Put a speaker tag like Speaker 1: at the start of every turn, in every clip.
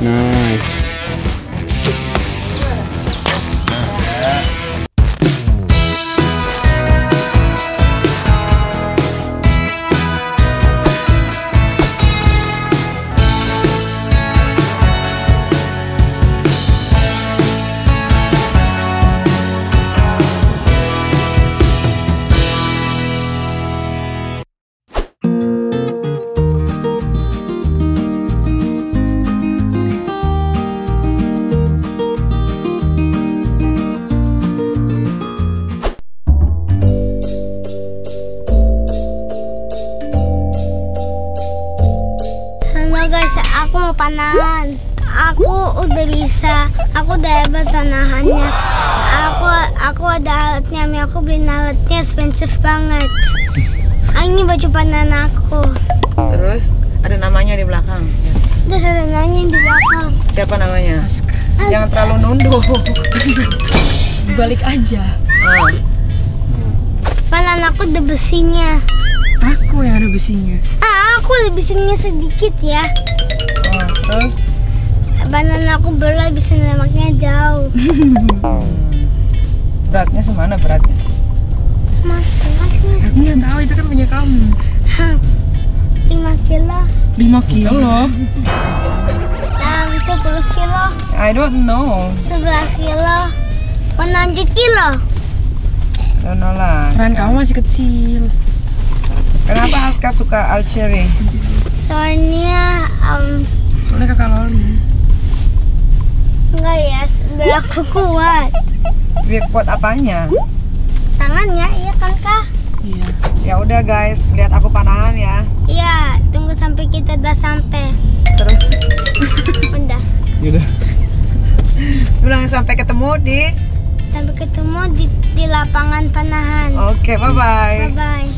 Speaker 1: Nice.
Speaker 2: Guys, aku mau panahan. Aku udah bisa. Aku udah hebat panahannya. Aku ada alatnya. Aku beli alatnya expensive banget. Ini baju panahan aku.
Speaker 3: Terus ada namanya di belakang.
Speaker 2: Terus ada namanya di belakang.
Speaker 3: Siapa namanya? Jangan terlalu nunduk.
Speaker 4: Balik aja.
Speaker 2: Panahan aku ada besinya.
Speaker 4: Aku yang ada besinya.
Speaker 2: Aku ada besinya sedikit ya.
Speaker 3: Terus?
Speaker 2: Panahan aku berat, bisa nembaknya jauh.
Speaker 3: Beratnya semana beratnya?
Speaker 4: Aku nggak tahu, itu kan punya kamu.
Speaker 2: 5 kilo.
Speaker 4: 5 kilo?
Speaker 2: 10 kilo.
Speaker 3: I don't know.
Speaker 2: 11 kilo. 100 kilo.
Speaker 3: Don't know lah.
Speaker 4: Peran kamu masih kecil.
Speaker 3: Kenapa Aska suka archery?
Speaker 2: Soalnya
Speaker 4: Soalnya kakak Loli.
Speaker 2: enggak ya, biar aku kuat.
Speaker 3: Biar kuat apanya?
Speaker 2: Tangannya, iya kan Kak?
Speaker 4: Iya.
Speaker 3: Ya udah guys, lihat aku panahan ya.
Speaker 2: Iya, tunggu sampai kita udah sampai.
Speaker 3: Terus
Speaker 2: Udah.
Speaker 1: Yaudah.
Speaker 3: bilang sampai ketemu di.
Speaker 2: Sampai ketemu di lapangan panahan.
Speaker 3: Oke, bye bye.
Speaker 2: Bye bye.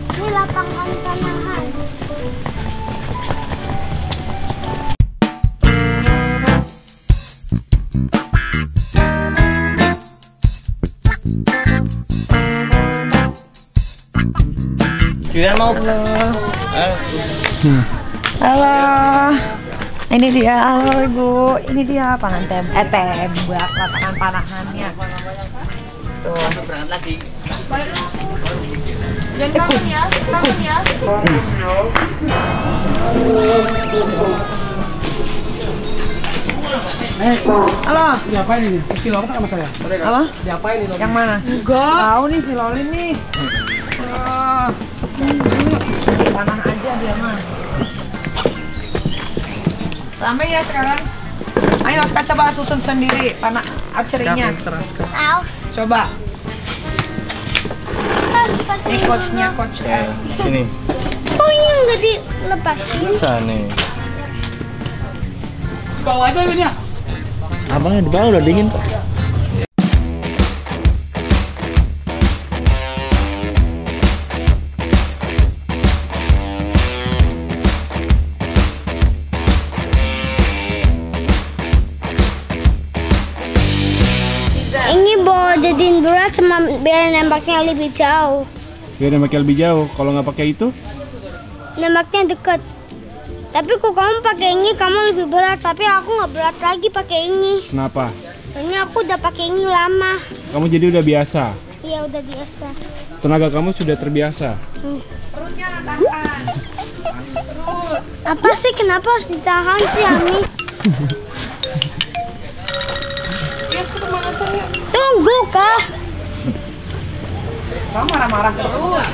Speaker 2: Ini lapangan panahan.
Speaker 3: Dia mau halo. Ini dia, halo Ibu. Ini dia panahan buat lapangan panahannya. Tuh. Berangkat lagi.
Speaker 4: Jangan kangen ya, kangen ya.
Speaker 3: Halo.
Speaker 1: Diapain ini? Si Loli sama saya.
Speaker 3: Apa?
Speaker 1: Diapain ini?
Speaker 3: Yang mana?
Speaker 4: Enggak.
Speaker 3: Tahu nih si Loli nih. Panah aja dia mah. Rame ya sekarang. Ayo Aska coba susun sendiri panah archery-nya.
Speaker 2: Au.
Speaker 3: Coba. Ini coach-nya, coach.
Speaker 5: Sini.
Speaker 2: Kok ini nggak dilepasin?
Speaker 5: Sana.
Speaker 1: Bawa aja ini ya.
Speaker 5: Abangnya di bawah udah dingin kok.
Speaker 2: Ini mau jadiin berat sama biar nembaknya lebih jauh.
Speaker 1: Biar nembaknya lebih jauh. Kalau nggak pakai itu?
Speaker 2: Nembaknya deket. Tapi kok kamu pakai ini kamu lebih berat, tapi aku nggak berat lagi pakai ini.
Speaker 1: Kenapa?
Speaker 2: Soalnya aku udah pakai ini lama.
Speaker 1: Kamu jadi udah biasa.
Speaker 2: Iya udah biasa.
Speaker 1: Tenaga kamu sudah terbiasa.
Speaker 3: Perutnya tahan.
Speaker 2: Apa sih kenapa harus ditahan sih Ami? Tunggu Kak.
Speaker 3: Kamu marah-marah terus.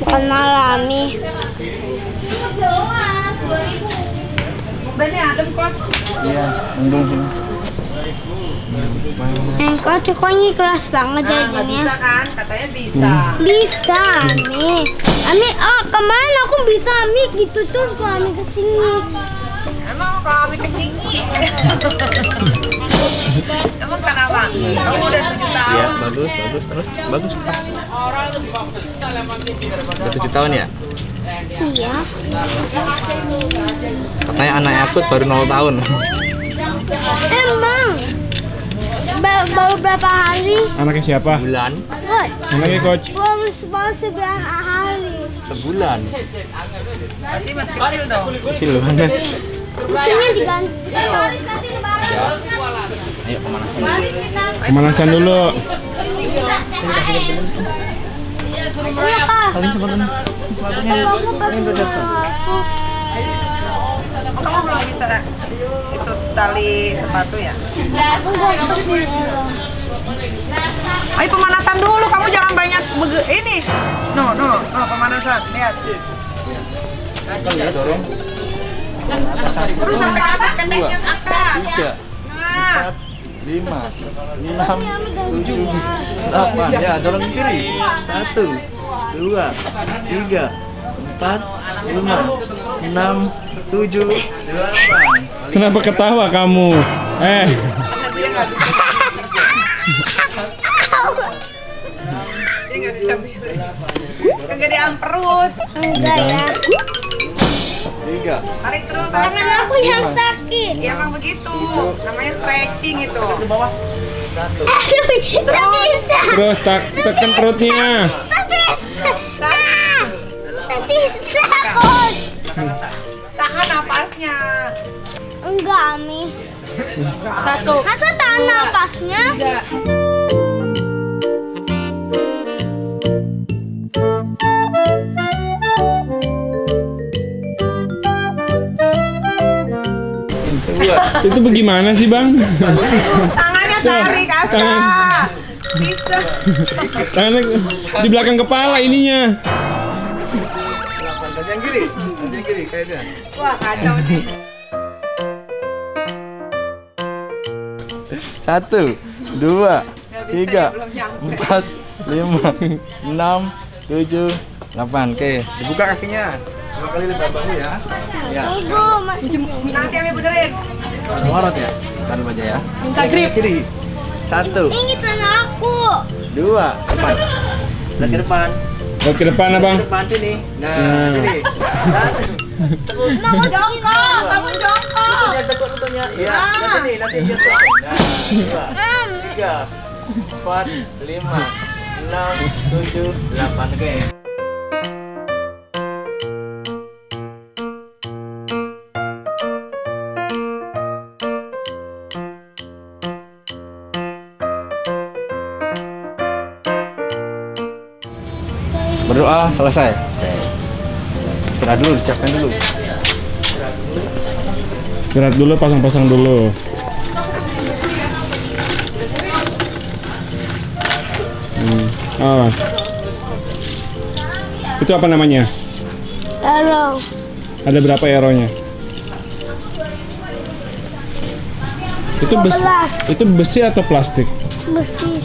Speaker 2: Bukan marah Ami.
Speaker 3: Bennya adem coach.
Speaker 5: Iya, undung sini.
Speaker 2: Kok ini keras banget
Speaker 3: Nggak
Speaker 2: jadinya.
Speaker 3: bisa kan? Katanya bisa.
Speaker 2: Bisa Ami. Ami, kemarin aku bisa Ami gitu terus kalau Ami kesini.
Speaker 3: Emang kalau kami kesini. Emang kenapa? Kamu udah 7 tahun.
Speaker 5: Iya, bagus, bagus, terus bagus pas. Udah 7 tahun ya?
Speaker 2: Iya.
Speaker 5: Katanya anak aku baru 0 tahun.
Speaker 2: Emang. baru berapa hari?
Speaker 1: Anaknya siapa?
Speaker 5: Bulan.
Speaker 2: Coach,
Speaker 1: Anaknya coach.
Speaker 2: baru 9 hari.
Speaker 5: Sebulan.
Speaker 3: Berarti masih kecil dong.
Speaker 5: Kecil banget.
Speaker 2: Musimnya diganti.
Speaker 5: Ya. Ayo pemanasan.
Speaker 1: Pemanasan dulu.
Speaker 2: Iya kak.
Speaker 5: Paling sepatunya.
Speaker 2: Aku pas aku.
Speaker 3: Kamu belum bisa itu tali sepatu ya? Ayo pemanasan dulu, kamu jangan banyak ini. No, pemanasan. Lihat.
Speaker 5: Ya, dorong.
Speaker 3: Terus sampai ke atas kendeknya ke atas.
Speaker 5: 3,
Speaker 3: Nah,
Speaker 5: 4, 5, 6, 7, 8. Ya, dorong ke kiri. 1, 2, 3, 4, 5, 6, 7, 8.
Speaker 1: Kenapa ketawa kamu?
Speaker 3: dia nggak bisa milih. Kegedean perut.
Speaker 2: Enggak ya.
Speaker 5: 3.
Speaker 3: Tarik terus.
Speaker 2: Tangan aku yang sakit.
Speaker 3: Ya emang begitu. Namanya stretching itu.
Speaker 2: Nggak bisa.
Speaker 1: Terus tekan perutnya.
Speaker 2: Nggak bisa. Nggak bisa coach.
Speaker 3: Tahan napasnya.
Speaker 2: Enggak Ami. Masa tahan napasnya?
Speaker 1: Itu bagaimana sih bang?
Speaker 3: Tangannya tarik Aska. Bisa.
Speaker 1: Tangannya di belakang kepala ininya.
Speaker 5: Nanti yang kiri. Nanti yang kiri kayaknya.
Speaker 3: Wah kacau nih.
Speaker 5: 1, 2, 3, 4, 5, 6, 7, 8. Oke, dibuka kakinya. 2 kali lebar bahu ya. Ya.
Speaker 3: Nanti Ami benerin.
Speaker 5: Ngorot ya. Tahan dulu aja ya.
Speaker 4: Minta grip.
Speaker 5: Kiri. 1,
Speaker 2: Ini celana aku.
Speaker 5: 2, depan. Lihat ke depan.
Speaker 1: Lihat ke depan abang.
Speaker 5: Depan sini. Nah,
Speaker 1: Nah.
Speaker 5: sini. 1.
Speaker 3: Bangun jongkok, bangun jongkok.
Speaker 5: Lihat tekuk lututnya. Iya, lihat sini, nanti dia tekuk. Nah, 2, 3, 4, 5, 6, 7, 8. Oke. Berdoa selesai. Istirahat dulu, disiapkan dulu.
Speaker 1: Istirahat dulu, pasang-pasang dulu. Oh. Itu apa namanya?
Speaker 2: Arrow.
Speaker 1: Ada berapa arrow-nya? Itu besi atau plastik?
Speaker 2: Besi.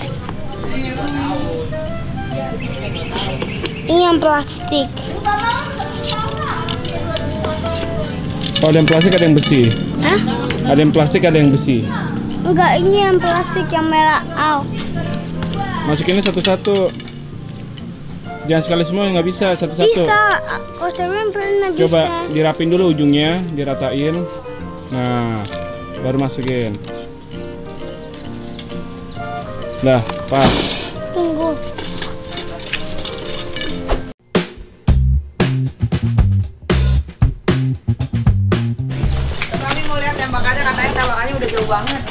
Speaker 2: Ini yang plastik.
Speaker 1: Oh, ada yang plastik, ada yang besi.
Speaker 2: Hah?
Speaker 1: Ada yang plastik, ada yang besi.
Speaker 2: Enggak, ini yang plastik yang merah. Au.
Speaker 1: Masukinnya satu-satu. Jangan sekali semua, nggak bisa satu-satu.
Speaker 2: Bisa. Coach Erwin pernah bisa.
Speaker 1: Coba dirapin dulu ujungnya, diratain. Nah, baru masukin. Dah, pas.
Speaker 2: Tunggu.
Speaker 3: Kami mau lihat tembakannya, katanya tembakannya udah jauh banget.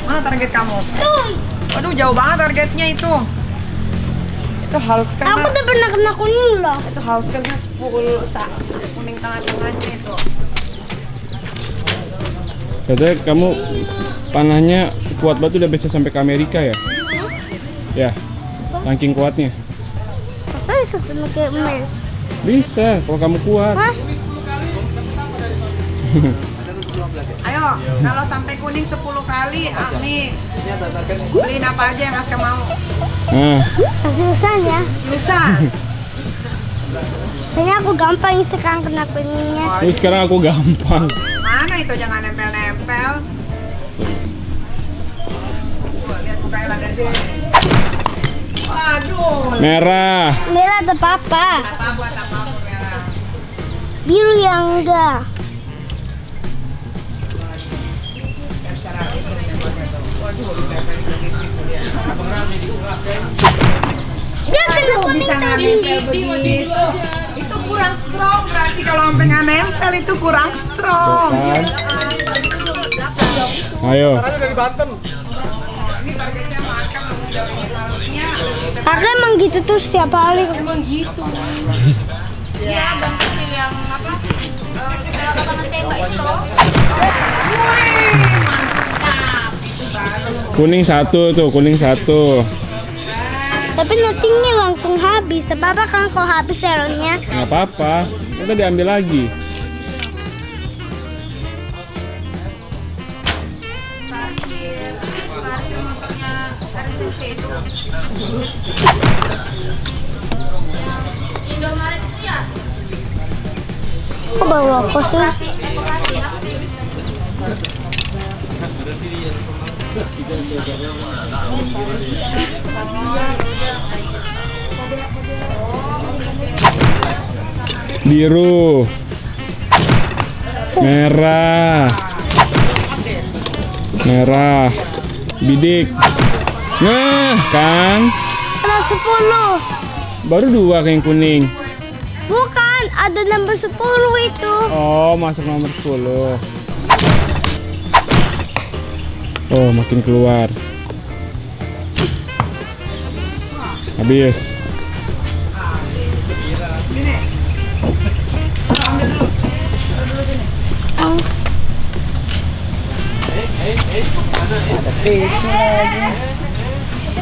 Speaker 3: Mana target kamu? Waduh, jauh banget targetnya itu. Itu haus
Speaker 2: Aku
Speaker 3: karena
Speaker 2: udah pernah kena kuning loh.
Speaker 3: itu haus karena 10 kuning tengah-tengahnya itu.
Speaker 1: Katanya kamu panahnya kuat banget, udah bisa sampai ke Amerika ya? Ya, ranking kuatnya.
Speaker 2: Masa bisa sama kayak Mel?
Speaker 1: Bisa, kalau kamu kuat.
Speaker 2: Hah?
Speaker 3: Ayo, kalau sampai kuning 10 kali, Ami beliin apa aja yang Aska mau.
Speaker 1: Nah,
Speaker 2: Kasih usaha ya.
Speaker 3: Susah.
Speaker 2: Kayaknya aku gampang sekarang kena kuningnya.
Speaker 1: ini sekarang aku gampang.
Speaker 3: Mana itu, jangan nempel-nempel. Lihat mukanya Landa deh. Waduh.
Speaker 1: Merah.
Speaker 2: Merah ada papa.
Speaker 3: Apa buat apa merah?
Speaker 2: Biru yang enggak. Dia kena kuning
Speaker 3: Bisa nggak
Speaker 2: tadi.
Speaker 3: nempel begitu? Itu kurang strong, berarti kalau sampai nggak nempel itu kurang strong.
Speaker 1: Kan? Ayo.
Speaker 3: Ini targetnya makan harusnya.
Speaker 2: Kakak emang gitu tuh setiap hari.
Speaker 4: Emang gitu.
Speaker 2: Iya, bang kecil yang apa? Lapangan tembak itu.
Speaker 1: Kuning satu tuh, kuning satu.
Speaker 2: Tapi nanti ini langsung habis. Tapi apa kan kalau habis seronnya?
Speaker 1: Nggak apa-apa, kita diambil lagi.
Speaker 2: Kok bawa apa sih?
Speaker 1: Biru, merah, merah, bidik. Nah, kan?
Speaker 2: Ada 10.
Speaker 1: Baru 2 yang kuning.
Speaker 2: Bukan, ada nomor 10 itu.
Speaker 1: Oh, masuk nomor 10. Oh, makin keluar. Habis.
Speaker 2: Oh.
Speaker 3: Tisu lagi.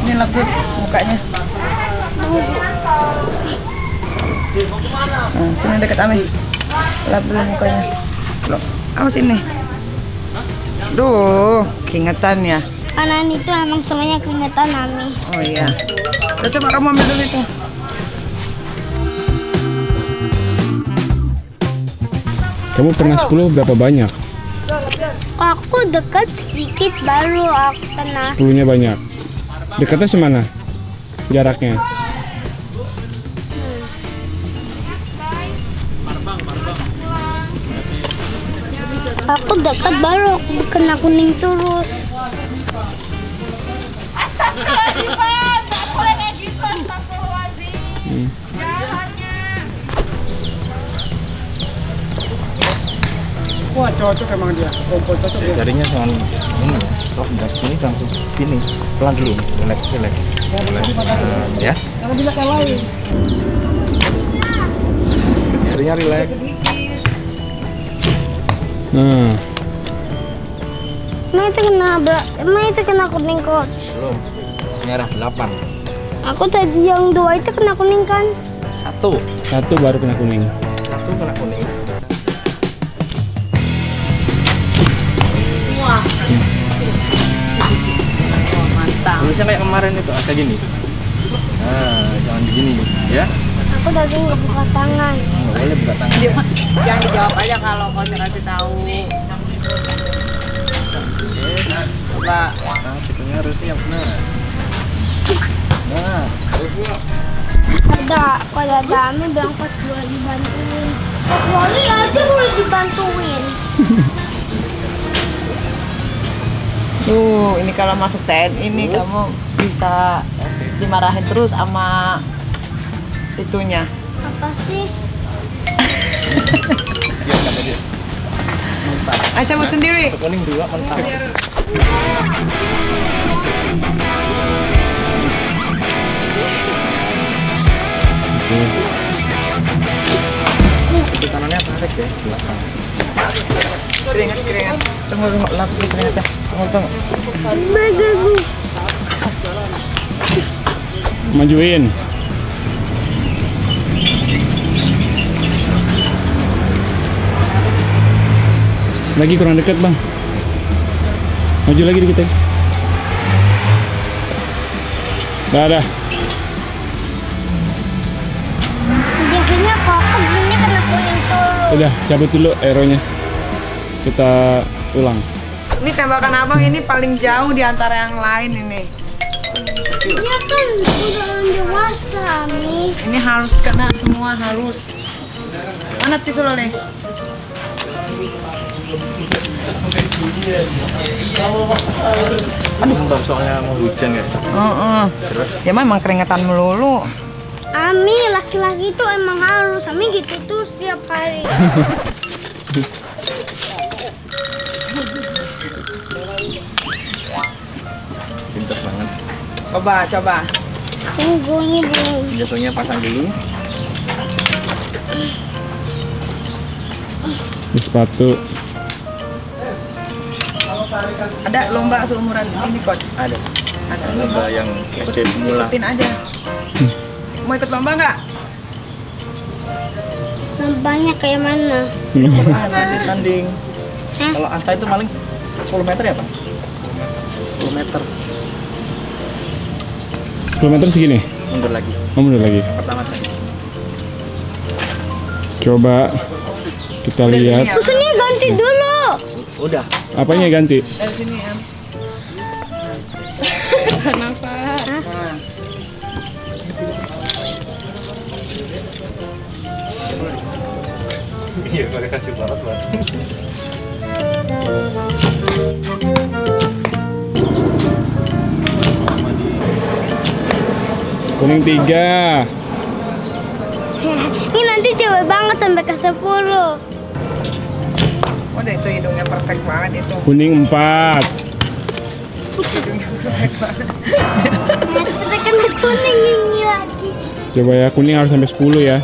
Speaker 3: Ini lembut mukanya. Nah, sini dekat Ami. Lap dulu mukanya. Loh, awas ini. Duh, keingetan ya.
Speaker 2: Karena itu emang semuanya keringetan Ami.
Speaker 3: Oh iya. Udah coba kamu ambil dulu itu.
Speaker 1: Kamu pernah 10 berapa banyak?
Speaker 2: Aku dekat sedikit baru aku kena.
Speaker 1: 10-nya banyak. Dekatnya semana? Jaraknya?
Speaker 2: Aku dekat baru aku kena kuning terus.
Speaker 6: Wah cocok emang dia, kompor cocok dia.
Speaker 5: Jarinya jangan ini ya, stop dari sini langsung gini, pelan dulu, relax, relax, ya.
Speaker 6: Kalau bisa kalahin.
Speaker 5: Jarinya relax.
Speaker 1: Nah,
Speaker 2: Emang itu kena kuning coach.
Speaker 5: Belum. Merah 8.
Speaker 2: Aku tadi yang 2 itu kena kuning kan?
Speaker 5: 1.
Speaker 1: 1 baru kena kuning.
Speaker 5: 1 kena kuning. Tulisnya kayak kemarin itu, kayak gini. Nah, jangan begini, ya.
Speaker 2: Aku tadi nggak buka tangan.
Speaker 5: Nggak boleh buka tangan.
Speaker 3: Jangan dijawab aja kalau kau kasih tahu.
Speaker 5: Coba, nah, situnya harus siap. Nah,
Speaker 2: Kalau ada Ami bilang Coach boleh dibantuin. Coach Wali aja boleh dibantuin.
Speaker 3: Tuh, ini kalau masuk TNI ini kamu bisa dimarahin terus sama itunya.
Speaker 2: Apa sih?
Speaker 5: dia kata dia. Mantap.
Speaker 3: Ayo cabut sendiri.
Speaker 5: Kuning 2 mantap. Itu kanannya tarik ya, belakang.
Speaker 3: Keringat. Tunggu lap keringatnya. Tunggu.
Speaker 2: Begagu.
Speaker 1: Majuin. Lagi kurang dekat, Bang. Maju lagi dikit ya. Dah.
Speaker 2: Biasanya kok aku gini kena kuning terus.
Speaker 1: Udah, cabut dulu aeronya. Kita ulang.
Speaker 3: Ini tembakan abang ini paling jauh di antara yang lain ini.
Speaker 2: Dia kan udah orang dewasa, Mi.
Speaker 3: Ini harus kena semua harus. Mana tisu lo nih?
Speaker 5: Aduh, soalnya mau hujan ya.
Speaker 3: Ya memang keringetan melulu.
Speaker 2: Ami, laki-laki itu emang harus. Ami gitu tuh setiap hari.
Speaker 5: Pintar banget.
Speaker 3: Coba.
Speaker 2: Sungguhnya belum.
Speaker 5: Jatuhnya pasang dulu.
Speaker 1: Di sepatu.
Speaker 3: Ada lomba seumuran ini coach?
Speaker 5: Ada lomba yang SD pemula.
Speaker 3: Ikutin aja. Mau ikut lomba nggak?
Speaker 2: Lombanya kayak mana?
Speaker 5: Nanti tanding.
Speaker 2: Hah?
Speaker 5: Kalau Asta itu paling 10 meter ya, Pak? 10 meter.
Speaker 1: 10 meter segini?
Speaker 5: Mundur lagi.
Speaker 1: Oh, mundur lagi.
Speaker 5: Pertama tadi.
Speaker 1: Coba kita lihat.
Speaker 2: Maksudnya ganti dulu.
Speaker 5: Udah.
Speaker 1: Apanya ganti?
Speaker 3: Dari sini Em.
Speaker 4: Kenapa?
Speaker 1: Iya, mereka kasih barat lah. Kuning 3.
Speaker 2: Ini nanti cepet banget sampai ke 10.
Speaker 3: Udah itu hidungnya perfect banget itu.
Speaker 1: Kuning 4.
Speaker 2: Kita kena kuning ini lagi.
Speaker 1: Coba ya, kuning harus sampai 10 ya.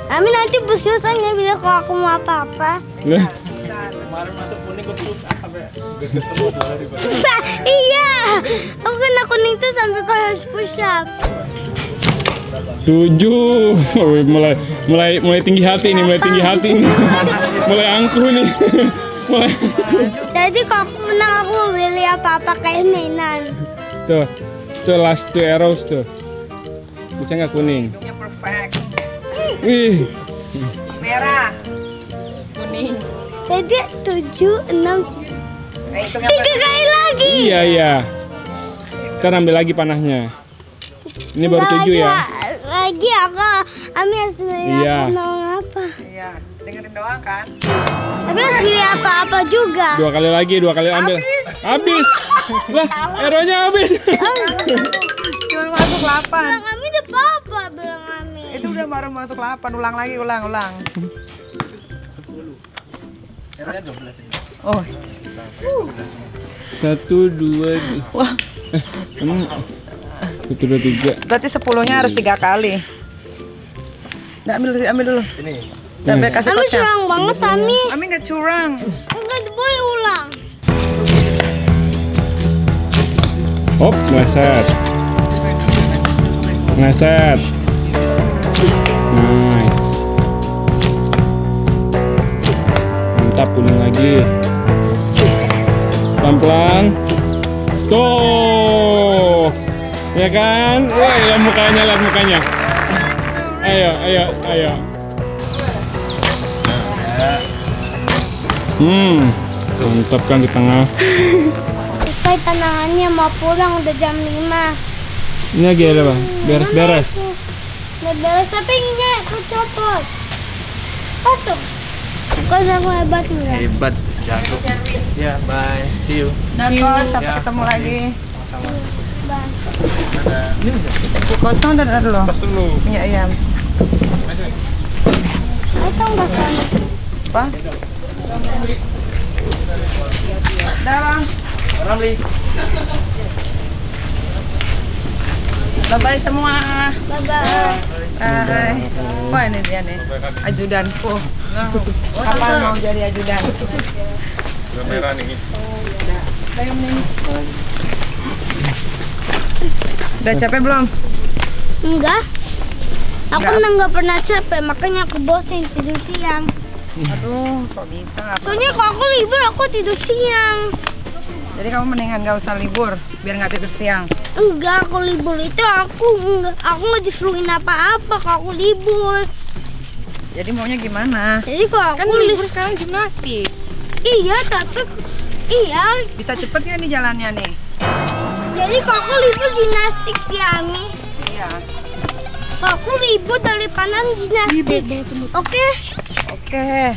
Speaker 2: Ami nanti bersusah ya bila kalau aku mau apa-apa.
Speaker 1: Lah,
Speaker 5: Kemarin masuk kuning betul sampai gede semua 2 hari.
Speaker 2: Iya, aku kena kuning tuh sampai kau harus push up.
Speaker 1: 7. Wih, mulai tinggi hati nih, mulai tinggi hati nih. Mulai angkuh nih. Mulai.
Speaker 2: Jadi kalau aku menang aku mau beli apa-apa kayak mainan.
Speaker 1: Tuh last 2 arrows tuh. Bisa nggak kuning?
Speaker 3: Hidungnya perfect.
Speaker 1: Wih,
Speaker 3: Merah.
Speaker 4: Kuning.
Speaker 2: Jadi 7, 6,
Speaker 3: Hitungnya
Speaker 2: 3 kali lagi.
Speaker 1: iya. Kita ambil lagi panahnya. Ini baru 7 ya.
Speaker 2: Lagi aku Ami harus beli
Speaker 1: Iya.
Speaker 2: aku mau apa.
Speaker 3: Iya, dengerin doang kan.
Speaker 2: Tapi harus beli apa-apa juga.
Speaker 1: 2 kali lagi, 2 kali ambil. Habis. Lah, arrownya habis.
Speaker 3: Cuma masuk 8.
Speaker 2: Bilang Ami udah apa bilang Ami.
Speaker 3: Itu udah baru masuk 8. Ulang lagi, ulang.
Speaker 5: 12.
Speaker 3: Oh,
Speaker 1: 1, 2.
Speaker 3: wah.
Speaker 1: Emang 1, 2, 3.
Speaker 3: Berarti 10-nya harus 3 kali. Nah, ambil dulu.
Speaker 5: Sini.
Speaker 3: Nah, biar kasih
Speaker 2: Ami
Speaker 3: coachnya.
Speaker 2: curang banget Ami.
Speaker 3: Ami nggak curang.
Speaker 2: Enggak boleh ulang.
Speaker 1: Hop, meleset. Meleset. Nice. Mantap, kuning lagi. Pelan-pelan. Stop. Ya kan? Wah, ya mukanya, lihat mukanya. Ayo. Mantap kan di tengah.
Speaker 2: Selesai tanahannya mau pulang udah jam 5.
Speaker 1: Ini lagi ada Bang. Beres-beres.
Speaker 2: Udah beres tapi ini kecopot. Tuh. Kau aku hebat nggak?
Speaker 5: Hebat, jago. Ya, bye. See you.
Speaker 3: Nah, coach, sampai ketemu lagi.
Speaker 5: Sama.
Speaker 2: Bang.
Speaker 3: Kosong dan ada loh. Punya ayam.
Speaker 2: Atau nggak sama?
Speaker 3: Apa? Dah, Bang.
Speaker 5: Ramli.
Speaker 3: Bye-bye semua.
Speaker 2: Bye-bye.
Speaker 3: Hai. Wah, ini dia nih. Ajudanku. Kapan mau jadi ajudan?
Speaker 1: Merah nih.
Speaker 3: Udah capek belum?
Speaker 2: Enggak. Aku
Speaker 3: Enggak.
Speaker 2: nggak pernah capek, makanya aku bosen tidur siang.
Speaker 3: Aduh, kok bisa?
Speaker 2: Soalnya kalau aku libur aku tidur siang.
Speaker 3: Jadi kamu mendingan gak usah libur, biar nggak tidur siang.
Speaker 2: Enggak, aku libur itu aku nggak disuruhin apa-apa kalau aku libur.
Speaker 3: Jadi maunya gimana?
Speaker 2: Jadi kalau
Speaker 4: Kan
Speaker 2: aku
Speaker 4: libur sekarang gimnastik.
Speaker 2: iya tapi iya.
Speaker 3: Bisa cepet ya nih jalannya nih?
Speaker 2: Jadi kalau aku libur gimnastik sih Ami.
Speaker 3: Iya.
Speaker 2: Kalau aku libur dari panas gimnastik. Oke?
Speaker 3: Oke.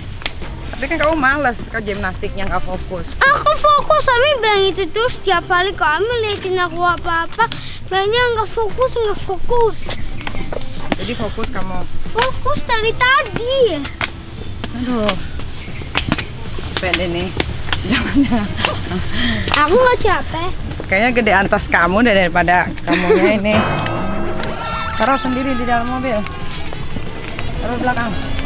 Speaker 3: Tapi kan kamu males ke gimnastiknya, nggak fokus.
Speaker 2: Aku fokus, Ami bilang itu terus setiap kali kamu liatin aku apa-apa, bilangnya nggak fokus.
Speaker 3: Jadi fokus kamu.
Speaker 2: Fokus dari tadi.
Speaker 3: Aduh. Capek deh nih. Jangan.
Speaker 2: Aku nggak capek.
Speaker 3: Kayaknya gedean tas kamu daripada kamunya ini. Taruh sendiri di dalam mobil. Taruh belakang.